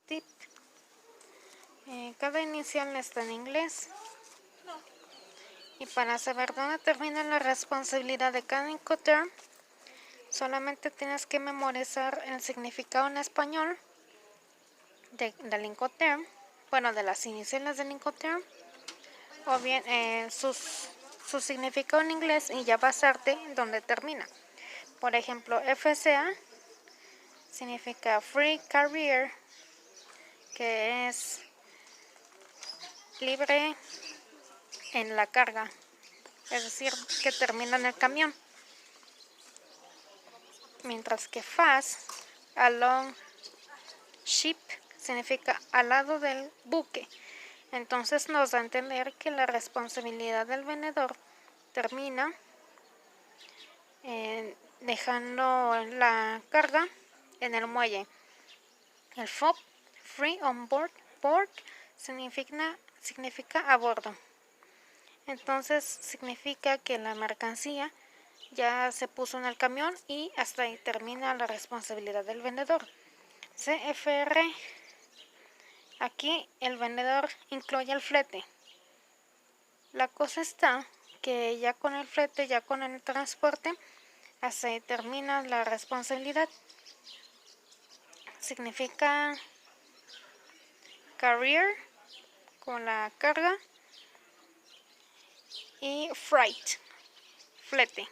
tip. Cada inicial está en inglés. Y para saber dónde termina la responsabilidad de cada Incoterm, solamente tienes que memorizar el significado en español del Incoterm, bueno, de las iniciales del Incoterm, o bien su significado en inglés y ya basarte donde termina. Por ejemplo, FCA significa Free Carrier, que es libre en la carga, es decir, que termina en el camión. Mientras que FAS, along ship, significa al lado del buque. Entonces nos da a entender que la responsabilidad del vendedor termina dejando la carga en el muelle. El FOB, Free on Board, board significa a bordo. Entonces significa que la mercancía ya se puso en el camión y hasta ahí termina la responsabilidad del vendedor. CFR, aquí el vendedor incluye el flete. La cosa está que ya con el flete, ya con el transporte, hasta ahí termina la responsabilidad. Significa carrier, con la carga, y freight, flete.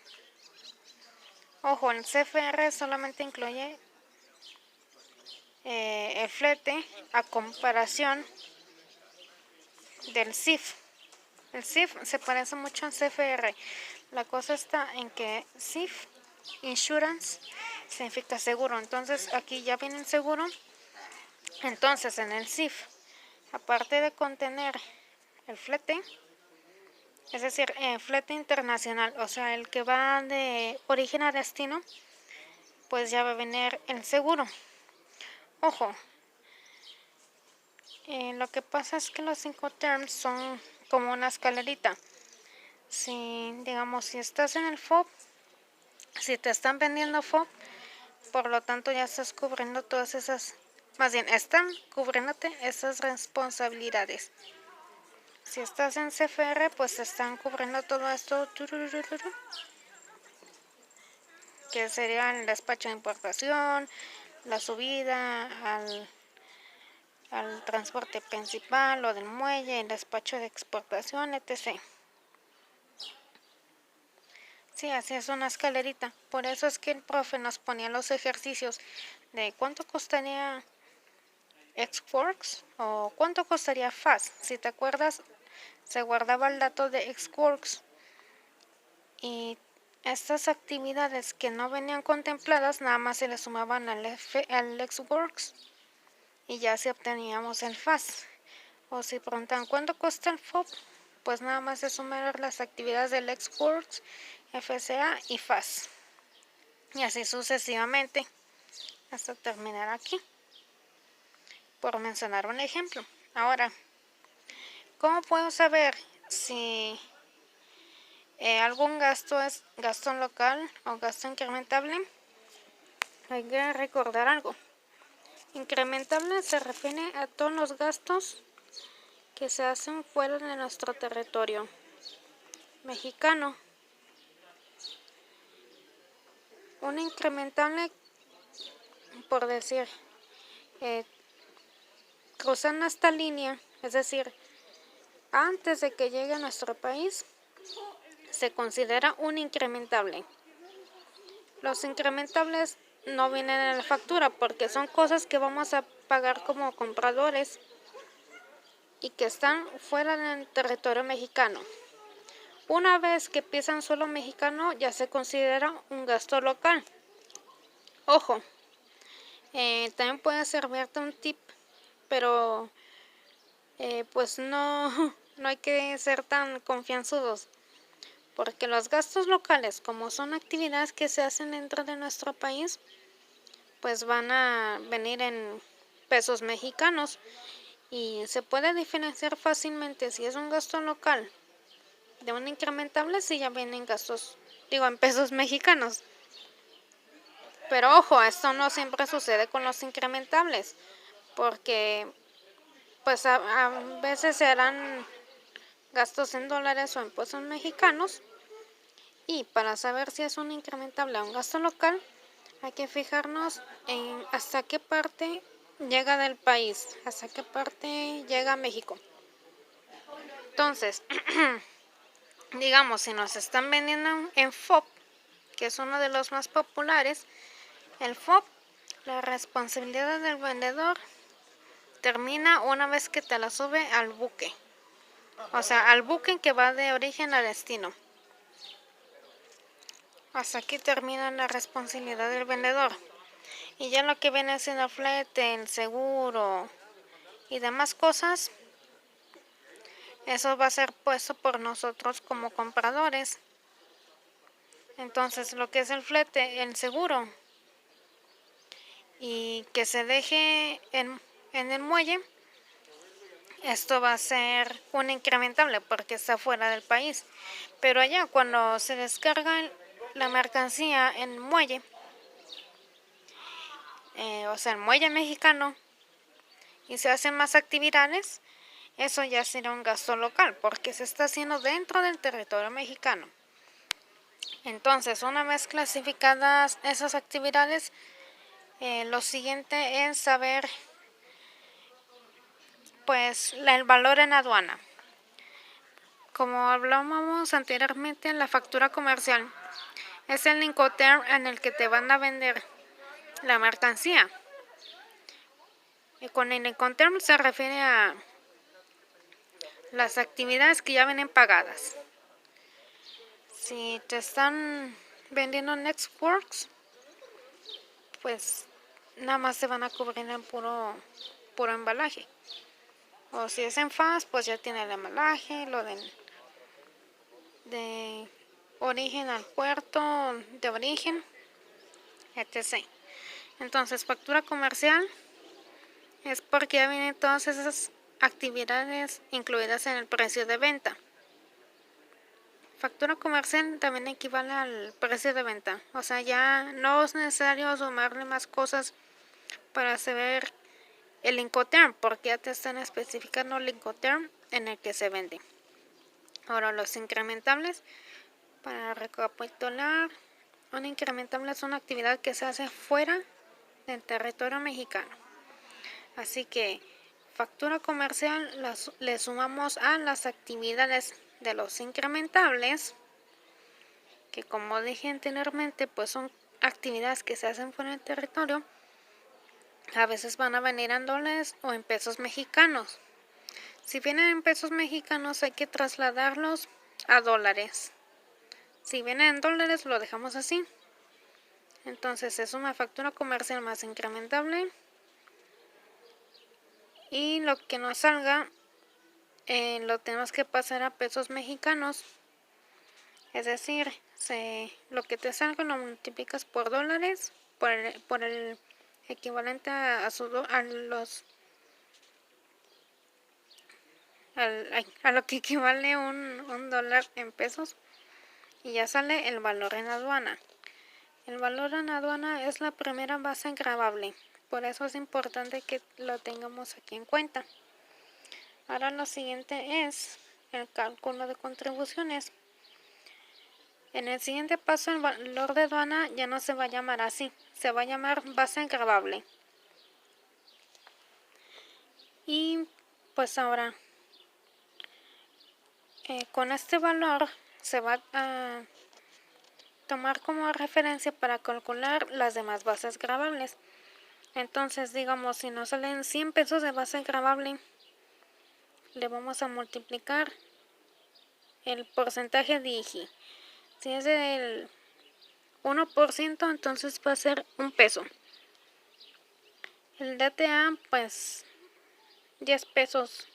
Ojo, el CFR solamente incluye el flete a comparación del CIF. El CIF se parece mucho al CFR. La cosa está en que CIF, insurance, significa seguro. Entonces aquí ya viene el seguro. Entonces en el CIF, aparte de contener el flete, es decir, flete internacional, o sea, el que va de origen a destino, pues ya va a venir el seguro. Ojo, lo que pasa es que los Incoterms son como una escalerita. Si, digamos, si estás en el FOB, si te están vendiendo FOB, por lo tanto ya estás cubriendo todas esas, más bien, están cubriéndote esas responsabilidades. Si estás en CFR, pues te están cubriendo todo esto, que sería el despacho de importación, la subida al transporte principal o del muelle, el despacho de exportación, etc. Sí, así es una escalerita. Por eso es que el profe nos ponía los ejercicios de cuánto costaría Xworks o cuánto costaría FAS. Si te acuerdas, se guardaba el dato de Xworks y estas actividades que no venían contempladas nada más se le sumaban al Xworks y ya si obteníamos el FAS. O si preguntan cuánto cuesta el FOB, pues nada más es sumar las actividades del Xworks, FCA y FAS. Y así sucesivamente hasta terminar aquí, por mencionar un ejemplo. Ahora, ¿cómo puedo saber si algún gasto es gasto local o gasto incrementable? Hay que recordar algo. Incrementable se refiere a todos los gastos que se hacen fuera de nuestro territorio mexicano. Un incrementable, por decir, cruzando esta línea, es decir, antes de que llegue a nuestro país, se considera un incrementable. Los incrementables no vienen en la factura porque son cosas que vamos a pagar como compradores y que están fuera del territorio mexicano. Una vez que pisan suelo mexicano ya se considera un gasto local. Ojo, también puede servirte un tip, pero pues no hay que ser tan confianzudos, porque los gastos locales, como son actividades que se hacen dentro de nuestro país, pues van a venir en pesos mexicanos y se puede diferenciar fácilmente si es un gasto local de un incrementable si ya vienen gastos, en pesos mexicanos. Pero ojo, esto no siempre sucede con los incrementables, porque pues a veces serán gastos en dólares o en pesos mexicanos, y para saber si es un incrementable o un gasto local hay que fijarnos en hasta qué parte llega del país, hasta qué parte llega a México. Entonces, digamos, si nos están vendiendo en FOB, que es uno de los más populares, el FOB, la responsabilidad del vendedor termina una vez que te la sube al buque, o sea, al buque que va de origen a destino. Hasta aquí termina la responsabilidad del vendedor. Y ya lo que viene siendo el flete, el seguro y demás cosas, eso va a ser puesto por nosotros como compradores. Entonces, lo que es el flete, el seguro, y que se deje en el muelle, esto va a ser un incrementable porque está fuera del país. Pero allá cuando se descarga la mercancía en el muelle, o sea, el muelle mexicano, y se hacen más actividades, eso ya será un gasto local porque se está haciendo dentro del territorio mexicano. Entonces, una vez clasificadas esas actividades, lo siguiente es saber pues el valor en aduana. Como hablábamos anteriormente, la factura comercial es el Incoterm en el que te van a vender la mercancía. Y con el Incoterm se refiere a las actividades que ya vienen pagadas. Si te están vendiendo Nextworks, pues nada más se van a cubrir en puro embalaje. O si es en FAS, pues ya tiene el embalaje, lo de origen al puerto, de origen, etc. Entonces, factura comercial es porque ya vienen todas esas actividades incluidas en el precio de venta. Factura comercial también equivale al precio de venta. O sea, ya no es necesario sumarle más cosas para saber el Incoterm, porque ya te están especificando el Incoterm en el que se vende. Ahora, los incrementables, para recapitular, un incrementable es una actividad que se hace fuera del territorio mexicano. Así que factura comercial le sumamos a las actividades de los incrementables, que como dije anteriormente, pues son actividades que se hacen fuera del territorio. A veces van a venir en dólares o en pesos mexicanos. Si vienen en pesos mexicanos hay que trasladarlos a dólares. Si vienen en dólares lo dejamos así. Entonces es una factura comercial más incrementable. Y lo que nos salga lo tenemos que pasar a pesos mexicanos. Es decir, lo que te salga lo multiplicas por dólares, por el equivalente a lo que equivale un dólar en pesos, y ya sale el valor en aduana. El valor en aduana es la primera base gravable, por eso es importante que lo tengamos aquí en cuenta. Ahora lo siguiente es el cálculo de contribuciones. En el siguiente paso el valor de aduana ya no se va a llamar así, se va a llamar base gravable. Y pues ahora con este valor se va a tomar como referencia para calcular las demás bases gravables. Entonces, digamos, si nos salen 100 pesos de base gravable, le vamos a multiplicar el porcentaje de IGI. Si es del 1%, entonces va a ser 1 peso. El DTA, pues 10 pesos